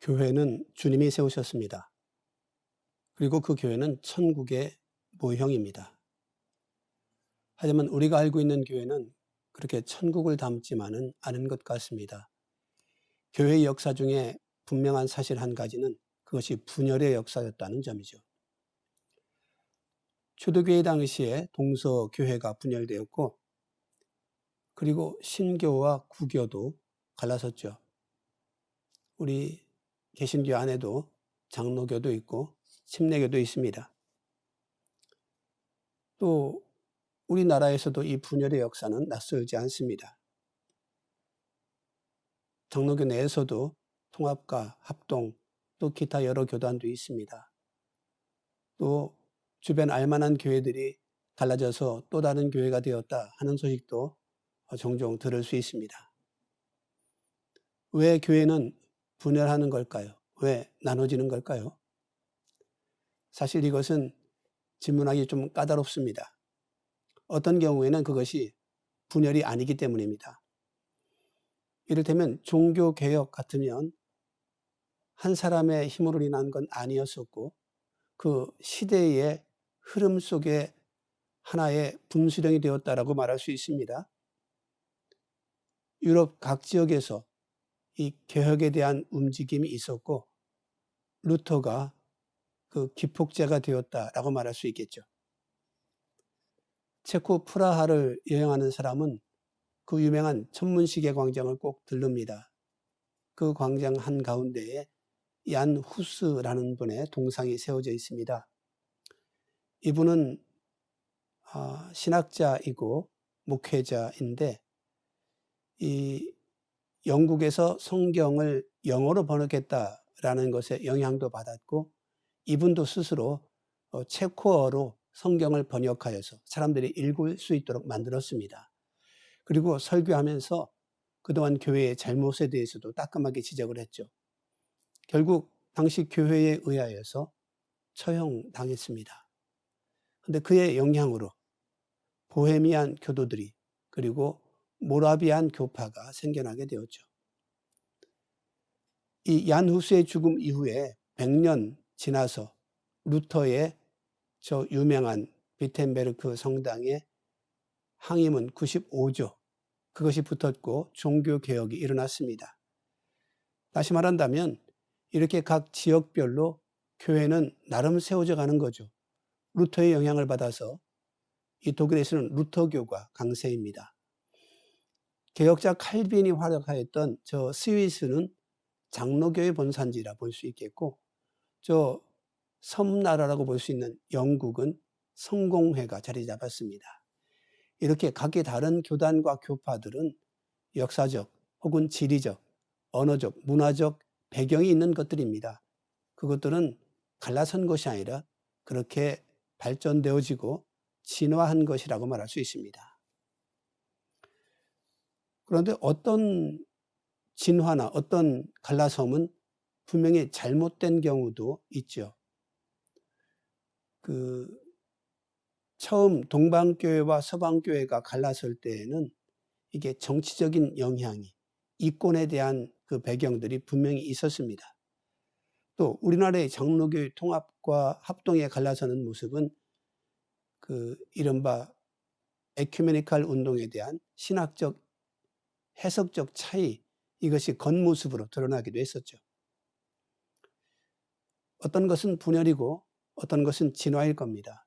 교회는 주님이 세우셨습니다. 그리고 그 교회는 천국의 모형입니다. 하지만 우리가 알고 있는 교회는 그렇게 천국을 담지만은 않은 것 같습니다. 교회의 역사 중에 분명한 사실 한 가지는 그것이 분열의 역사였다는 점이죠. 초대교회 당시에 동서교회가 분열되었고, 그리고 신교와 구교도 갈라섰죠. 우리 개신교 안에도 장로교도 있고 침례교도 있습니다. 또 우리나라에서도 이 분열의 역사는 낯설지 않습니다. 장로교 내에서도 통합과 합동, 또 기타 여러 교단도 있습니다. 또 주변 알만한 교회들이 갈라져서 또 다른 교회가 되었다 하는 소식도 종종 들을 수 있습니다. 왜 교회는 분열하는 걸까요? 왜 나눠지는 걸까요? 사실 이것은 질문하기 좀 까다롭습니다. 어떤 경우에는 그것이 분열이 아니기 때문입니다. 이를테면 종교개혁 같으면 한 사람의 힘으로 인한 건 아니었었고, 그 시대의 흐름 속에 하나의 분수령이 되었다라고 말할 수 있습니다. 유럽 각 지역에서 이 개혁에 대한 움직임이 있었고, 루터가 그 기폭제가 되었다라고 말할 수 있겠죠. 체코 프라하를 여행하는 사람은 그 유명한 천문시계 광장을 꼭 들릅니다. 그 광장 한가운데에 얀 후스라는 분의 동상이 세워져 있습니다. 이분은 신학자이고 목회자인데, 이 영국에서 성경을 영어로 번역했다라는 것에 영향도 받았고, 이분도 스스로 체코어로 성경을 번역하여서 사람들이 읽을 수 있도록 만들었습니다. 그리고 설교하면서 그동안 교회의 잘못에 대해서도 따끔하게 지적을 했죠. 결국 당시 교회에 의하여서 처형당했습니다. 그런데 그의 영향으로 보헤미안 교도들이, 그리고 모라비안 교파가 생겨나게 되었죠. 이 얀 후스의 죽음 이후에 100년 지나서 루터의 저 유명한 비텐베르크 성당의 항임은 95조, 그것이 붙었고 종교개혁이 일어났습니다. 다시 말한다면 이렇게 각 지역별로 교회는 나름 세워져 가는 거죠. 루터의 영향을 받아서 이 독일에서는 루터교가 강세입니다. 개혁자 칼빈이 활약하였던 저 스위스는 장로교의 본산지라 볼 수 있겠고, 저 섬나라라고 볼 수 있는 영국은 성공회가 자리 잡았습니다. 이렇게 각기 다른 교단과 교파들은 역사적 혹은 지리적, 언어적, 문화적 배경이 있는 것들입니다. 그것들은 갈라선 것이 아니라 그렇게 발전되어지고 진화한 것이라고 말할 수 있습니다. 그런데 어떤 진화나 어떤 갈라섬은 분명히 잘못된 경우도 있죠. 처음 동방교회와 서방교회가 갈라설 때에는 이게 정치적인 영향이, 이권에 대한 그 배경들이 분명히 있었습니다. 또 우리나라의 장로교회 통합과 합동에 갈라서는 모습은 이른바 에큐메니칼 운동에 대한 신학적 해석적 차이, 이것이 겉모습으로 드러나기도 했었죠. 어떤 것은 분열이고 어떤 것은 진화일 겁니다.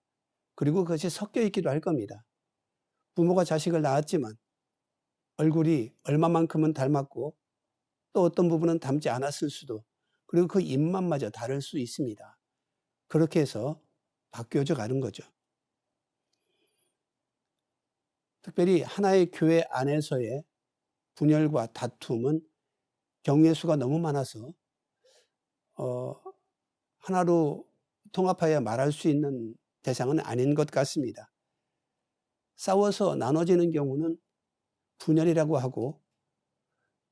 그리고 그것이 섞여 있기도 할 겁니다. 부모가 자식을 낳았지만 얼굴이 얼마만큼은 닮았고 또 어떤 부분은 닮지 않았을 수도, 그리고 그 입맛마저 다를 수 있습니다. 그렇게 해서 바뀌어져 가는 거죠. 특별히 하나의 교회 안에서의 분열과 다툼은 경우의 수가 너무 많아서 하나로 통합하여 말할 수 있는 대상은 아닌 것 같습니다. 싸워서 나눠지는 경우는 분열이라고 하고,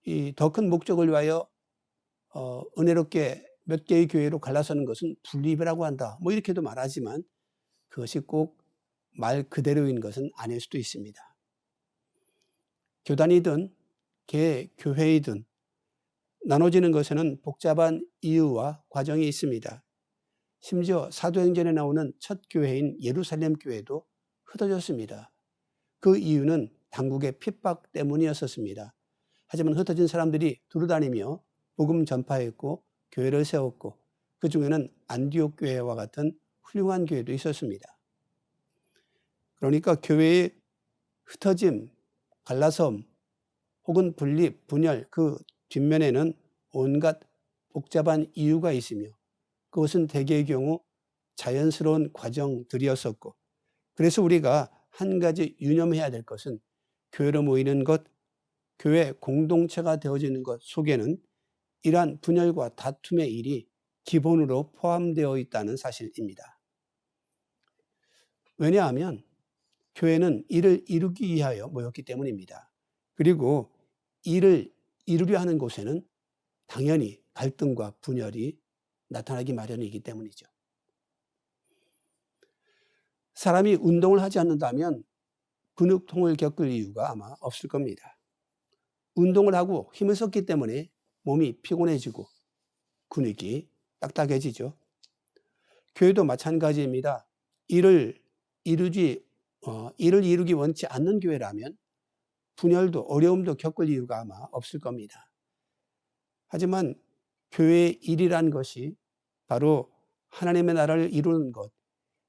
이 더 큰 목적을 위하여 은혜롭게 몇 개의 교회로 갈라서는 것은 분립이라고 한다, 뭐 이렇게도 말하지만 그것이 꼭 말 그대로인 것은 아닐 수도 있습니다. 교단이든 교회이든 나눠지는 것에는 복잡한 이유와 과정이 있습니다. 심지어 사도행전에 나오는 첫 교회인 예루살렘 교회도 흩어졌습니다. 그 이유는 당국의 핍박 때문이었었습니다. 하지만 흩어진 사람들이 두루다니며 복음 전파했고 교회를 세웠고 그 중에는 안디옥 교회와 같은 훌륭한 교회도 있었습니다. 그러니까 교회의 흩어짐, 갈라섬 혹은 분립, 분열 그 뒷면에는 온갖 복잡한 이유가 있으며 그것은 대개의 경우 자연스러운 과정들이었었고 그래서 우리가 한 가지 유념해야 될 것은 교회로 모이는 것, 교회 공동체가 되어지는 것 속에는 이러한 분열과 다툼의 일이 기본으로 포함되어 있다는 사실입니다. 왜냐하면 교회는 이를 이루기 위하여 모였기 때문입니다. 그리고 이를 이루려 하는 곳에는 당연히 갈등과 분열이 나타나기 마련이기 때문이죠. 사람이 운동을 하지 않는다면 근육통을 겪을 이유가 아마 없을 겁니다. 운동을 하고 힘을 썼기 때문에 몸이 피곤해지고 근육이 딱딱해지죠. 교회도 마찬가지입니다. 이를 이루기 원치 않는 교회라면 분열도 어려움도 겪을 이유가 아마 없을 겁니다. 하지만 교회의 일이란 것이 바로 하나님의 나라를 이루는 것,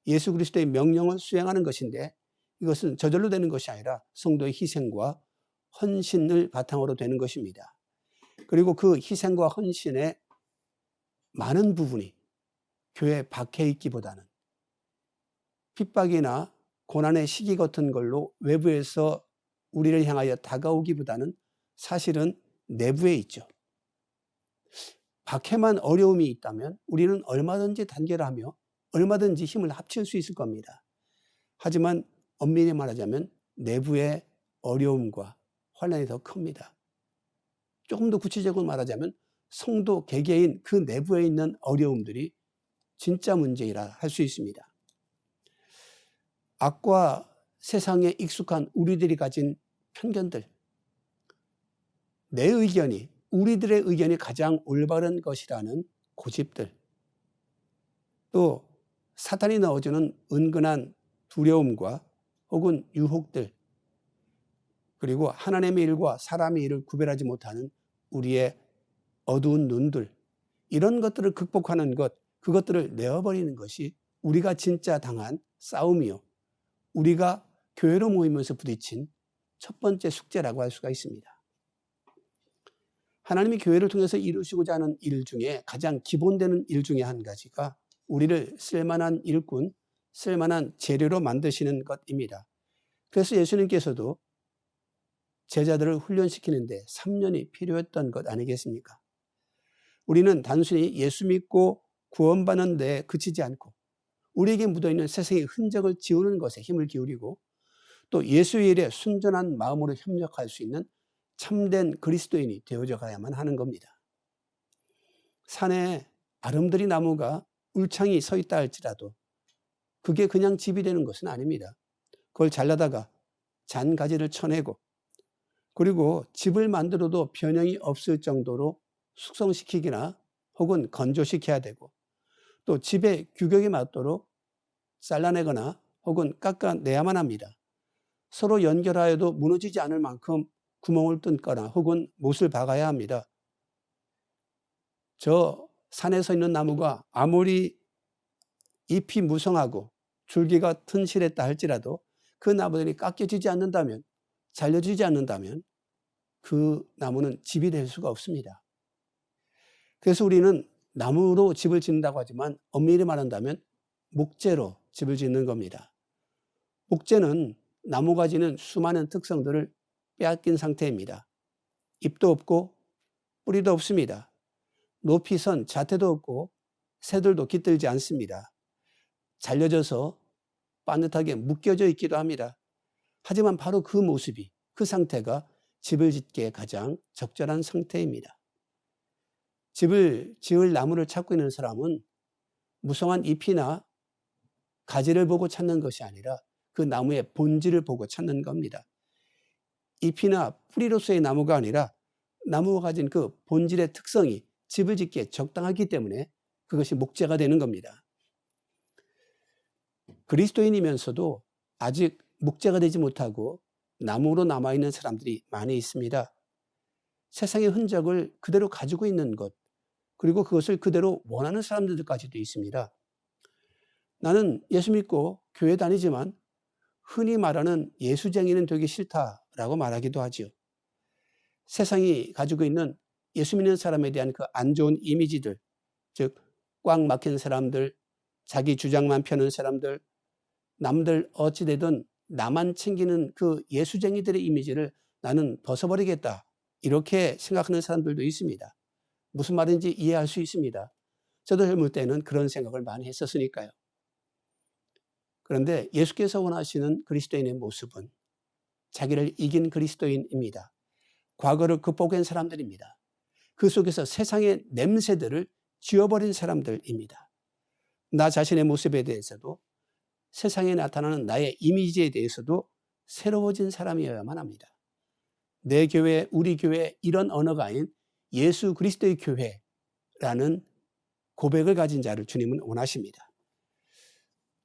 예수 그리스도의 명령을 수행하는 것인데 이것은 저절로 되는 것이 아니라 성도의 희생과 헌신을 바탕으로 되는 것입니다. 그리고 그 희생과 헌신의 많은 부분이 교회에 박혀 있기보다는 핍박이나 고난의 시기 같은 걸로 외부에서 우리를 향하여 다가오기보다는 사실은 내부에 있죠. 밖에만 어려움이 있다면 우리는 얼마든지 단결하며 얼마든지 힘을 합칠 수 있을 겁니다. 하지만 엄밀히 말하자면 내부의 어려움과 환난이 더 큽니다. 조금 더 구체적으로 말하자면 성도 개개인 그 내부에 있는 어려움들이 진짜 문제이라 할 수 있습니다. 악과 세상에 익숙한 우리들이 가진 편견들, 내 의견이, 우리들의 의견이 가장 올바른 것이라는 고집들, 또 사탄이 넣어주는 은근한 두려움과 혹은 유혹들, 그리고 하나님의 일과 사람의 일을 구별하지 못하는 우리의 어두운 눈들, 이런 것들을 극복하는 것, 그것들을 내어버리는 것이 우리가 진짜 당한 싸움이요, 우리가 교회로 모이면서 부딪힌 첫 번째 숙제라고 할 수가 있습니다. 하나님이 교회를 통해서 이루시고자 하는 일 중에 가장 기본되는 일 중에 한 가지가 우리를 쓸만한 일꾼, 쓸만한 재료로 만드시는 것입니다. 그래서 예수님께서도 제자들을 훈련시키는데 3년이 필요했던 것 아니겠습니까? 우리는 단순히 예수 믿고 구원받는 데 그치지 않고 우리에게 묻어있는 세상의 흔적을 지우는 것에 힘을 기울이고 또 예수의 일에 순전한 마음으로 협력할 수 있는 참된 그리스도인이 되어져 가야만 하는 겁니다. 산에 아름드리 나무가 울창이 서 있다 할지라도 그게 그냥 집이 되는 것은 아닙니다. 그걸 잘라다가 잔가지를 쳐내고 그리고 집을 만들어도 변형이 없을 정도로 숙성시키기나 혹은 건조시켜야 되고 또 집의 규격에 맞도록 잘라내거나 혹은 깎아내야만 합니다. 서로 연결하여도 무너지지 않을 만큼 구멍을 뚫거나 혹은 못을 박아야 합니다. 저 산에 서 있는 나무가 아무리 잎이 무성하고 줄기가 튼실했다 할지라도 그 나무들이 깎여지지 않는다면, 잘려지지 않는다면 그 나무는 집이 될 수가 없습니다. 그래서 우리는 나무로 집을 짓는다고 하지만 엄밀히 말한다면 목재로 집을 짓는 겁니다. 목재는 나무가 지닌 수많은 특성들을 빼앗긴 상태입니다. 잎도 없고 뿌리도 없습니다. 높이선 자태도 없고 새들도 깃들지 않습니다. 잘려져서 반듯하게 묶여져 있기도 합니다. 하지만 바로 그 모습이, 그 상태가 집을 짓기에 가장 적절한 상태입니다. 집을 지을 나무를 찾고 있는 사람은 무성한 잎이나 가지를 보고 찾는 것이 아니라 그 나무의 본질을 보고 찾는 겁니다. 잎이나 뿌리로서의 나무가 아니라 나무가 가진 그 본질의 특성이 집을 짓기에 적당하기 때문에 그것이 목재가 되는 겁니다. 그리스도인이면서도 아직 목재가 되지 못하고 나무로 남아있는 사람들이 많이 있습니다. 세상의 흔적을 그대로 가지고 있는 것, 그리고 그것을 그대로 원하는 사람들까지도 있습니다. 나는 예수 믿고 교회 다니지만 흔히 말하는 예수쟁이는 되기 싫다라고 말하기도 하지요. 세상이 가지고 있는 예수 믿는 사람에 대한 그 안 좋은 이미지들, 즉 꽉 막힌 사람들, 자기 주장만 펴는 사람들, 남들 어찌되든 나만 챙기는 그 예수쟁이들의 이미지를 나는 벗어버리겠다, 이렇게 생각하는 사람들도 있습니다. 무슨 말인지 이해할 수 있습니다. 저도 젊을 때는 그런 생각을 많이 했었으니까요. 그런데 예수께서 원하시는 그리스도인의 모습은 자기를 이긴 그리스도인입니다. 과거를 극복한 사람들입니다. 그 속에서 세상의 냄새들을 지워버린 사람들입니다. 나 자신의 모습에 대해서도 세상에 나타나는 나의 이미지에 대해서도 새로워진 사람이어야만 합니다. 내 교회, 우리 교회, 이런 언어가 아닌 예수 그리스도의 교회라는 고백을 가진 자를 주님은 원하십니다.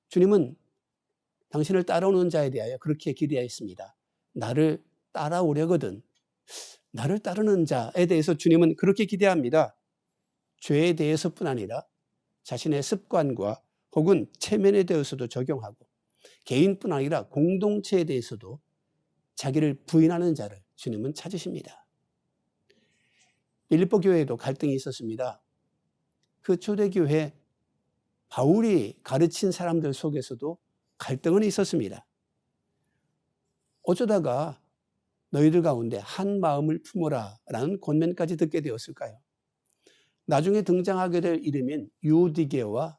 주님은 당신을 따라오는 자에 대하여 그렇게 기대하였습니다. 나를 따라오려거든. 나를 따르는 자에 대해서 주님은 그렇게 기대합니다. 죄에 대해서뿐 아니라 자신의 습관과 혹은 체면에 대해서도 적용하고 개인뿐 아니라 공동체에 대해서도 자기를 부인하는 자를 주님은 찾으십니다. 빌립보 교회에도 갈등이 있었습니다. 그 초대교회 바울이 가르친 사람들 속에서도 갈등은 있었습니다. 어쩌다가 너희들 가운데 한 마음을 품어라 라는 권면까지 듣게 되었을까요? 나중에 등장하게 될 이름인 유오디게와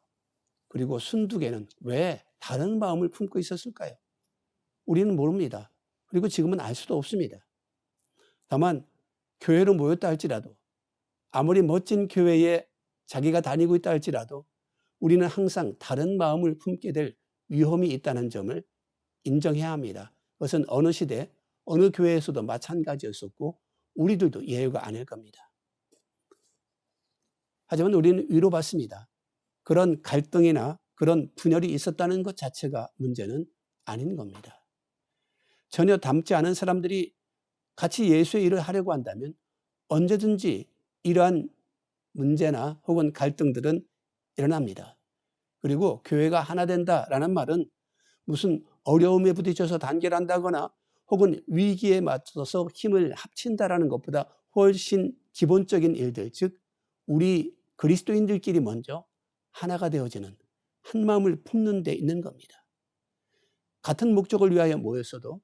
그리고 순두게는 왜 다른 마음을 품고 있었을까요? 우리는 모릅니다. 그리고 지금은 알 수도 없습니다. 다만 교회로 모였다 할지라도, 아무리 멋진 교회에 자기가 다니고 있다 할지라도 우리는 항상 다른 마음을 품게 될 위험이 있다는 점을 인정해야 합니다. 그것은 어느 시대, 어느 교회에서도 마찬가지였었고 우리들도 예외가 아닐 겁니다. 하지만 우리는 위로받습니다. 그런 갈등이나 그런 분열이 있었다는 것 자체가 문제는 아닌 겁니다. 전혀 닮지 않은 사람들이 같이 예수의 일을 하려고 한다면 언제든지 이러한 문제나 혹은 갈등들은 일어납니다. 그리고 교회가 하나 된다라는 말은 무슨 어려움에 부딪혀서 단결한다거나 혹은 위기에 맞서서 힘을 합친다라는 것보다 훨씬 기본적인 일들, 즉 우리 그리스도인들끼리 먼저 하나가 되어지는, 한 마음을 품는 데 있는 겁니다. 같은 목적을 위하여 모였어도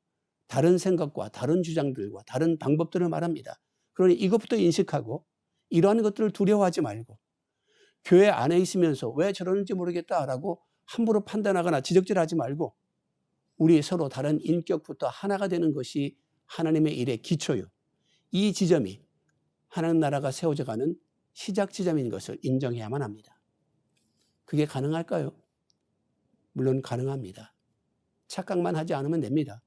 다른 생각과 다른 주장들과 다른 방법들을 말합니다. 그러니 이것부터 인식하고 이러한 것들을 두려워하지 말고 교회 안에 있으면서 왜 저러는지 모르겠다라고 함부로 판단하거나 지적질하지 말고 우리 서로 다른 인격부터 하나가 되는 것이 하나님의 일의 기초요. 이 지점이 하나님 나라가 세워져 가는 시작 지점인 것을 인정해야만 합니다. 그게 가능할까요? 물론 가능합니다. 착각만 하지 않으면 됩니다.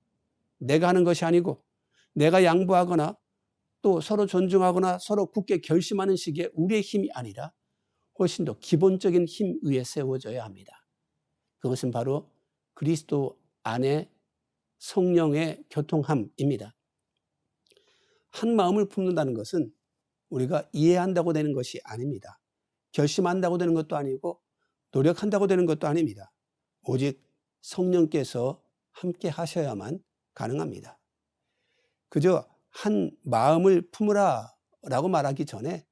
내가 하는 것이 아니고 내가 양보하거나 또 서로 존중하거나 서로 굳게 결심하는 식의 우리의 힘이 아니라 훨씬 더 기본적인 힘 위에 세워져야 합니다. 그것은 바로 그리스도 안에 성령의 교통함입니다. 한 마음을 품는다는 것은 우리가 이해한다고 되는 것이 아닙니다. 결심한다고 되는 것도 아니고 노력한다고 되는 것도 아닙니다. 오직 성령께서 함께 하셔야만 가능합니다. 그저 한 마음을 품으라 라고 말하기 전에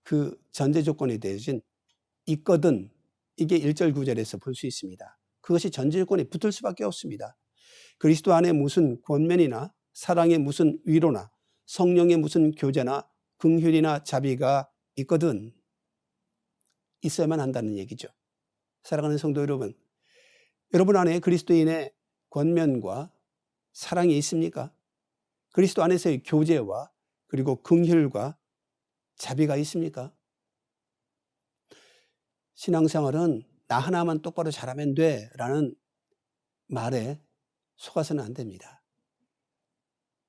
그 전제 조건이 되어진 있거든, 이게 1절 9절에서 볼 수 있습니다. 그것이 전제 조건에 붙을 수밖에 없습니다. 그리스도 안에 무슨 권면이나 사랑의 무슨 위로나 성령의 무슨 교제나 긍휼이나 자비가 있거든, 있어야만 한다는 얘기죠. 사랑하는 성도 여러분, 여러분 안에 그리스도인의 권면과 사랑이 있습니까? 그리스도 안에서의 교제와 그리고 긍휼과 자비가 있습니까? 신앙생활은 나 하나만 똑바로 잘하면 돼 라는 말에 속아서는 안 됩니다.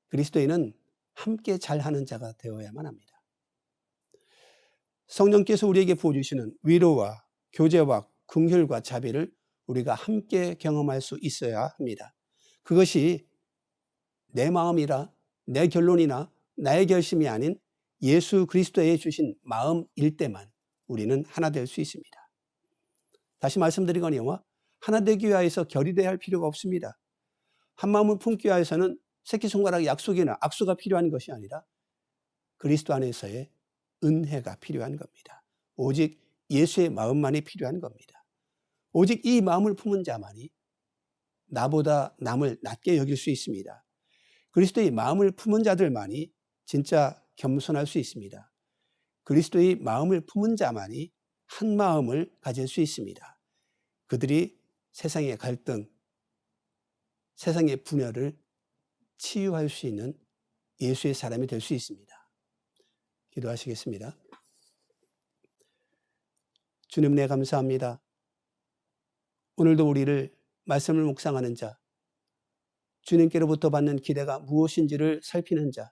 그리스도인은 함께 잘하는 자가 되어야만 합니다. 성령께서 우리에게 부어주시는 위로와 교제와 긍휼과 자비를 우리가 함께 경험할 수 있어야 합니다. 그것이 내 마음이라 내 결론이나 나의 결심이 아닌 예수 그리스도에 주신 마음일 때만 우리는 하나 될 수 있습니다. 다시 말씀드리거니와 하나 되기 위하여서 결의되어야 할 필요가 없습니다. 한 마음을 품기 위하여서는 새끼손가락 약속이나 악수가 필요한 것이 아니라 그리스도 안에서의 은혜가 필요한 겁니다. 오직 예수의 마음만이 필요한 겁니다. 오직 이 마음을 품은 자만이 나보다 남을 낮게 여길 수 있습니다. 그리스도의 마음을 품은 자들만이 진짜 겸손할 수 있습니다. 그리스도의 마음을 품은 자만이 한 마음을 가질 수 있습니다. 그들이 세상의 갈등, 세상의 분열을 치유할 수 있는 예수의 사람이 될 수 있습니다. 기도하시겠습니다. 주님, 네, 감사합니다. 오늘도 우리를 말씀을 묵상하는 자, 주님께로부터 받는 기대가 무엇인지를 살피는 자,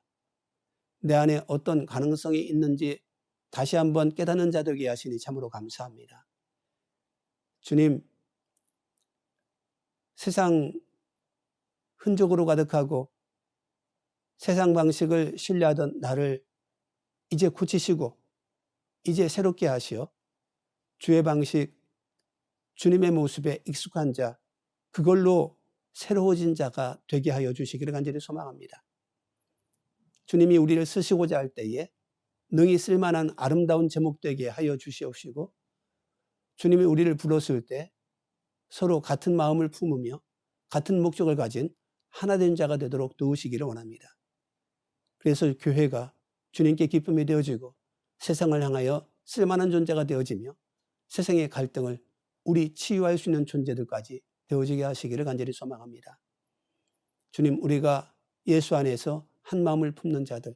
내 안에 어떤 가능성이 있는지 다시 한번 깨닫는 자 되게 하시니 참으로 감사합니다. 주님, 세상 흔적으로 가득하고 세상 방식을 신뢰하던 나를 이제 고치시고 이제 새롭게 하시어 주의 방식, 주님의 모습에 익숙한 자, 그걸로 새로워진 자가 되게 하여 주시기를 간절히 소망합니다. 주님이 우리를 쓰시고자 할 때에 능히 쓸만한 아름다운 제목 되게 하여 주시옵시고, 주님이 우리를 불렀을 때 서로 같은 마음을 품으며 같은 목적을 가진 하나된 자가 되도록 도우시기를 원합니다. 그래서 교회가 주님께 기쁨이 되어지고 세상을 향하여 쓸만한 존재가 되어지며 세상의 갈등을 우리 치유할 수 있는 존재들까지 되어지게 하시기를 간절히 소망합니다. 주님, 우리가 예수 안에서 한 마음을 품는 자들,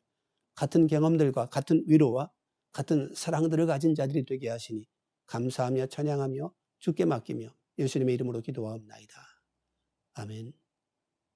같은 경험들과 같은 위로와 같은 사랑들을 가진 자들이 되게 하시니 감사하며 찬양하며 주께 맡기며 예수님의 이름으로 기도하옵나이다. 아멘.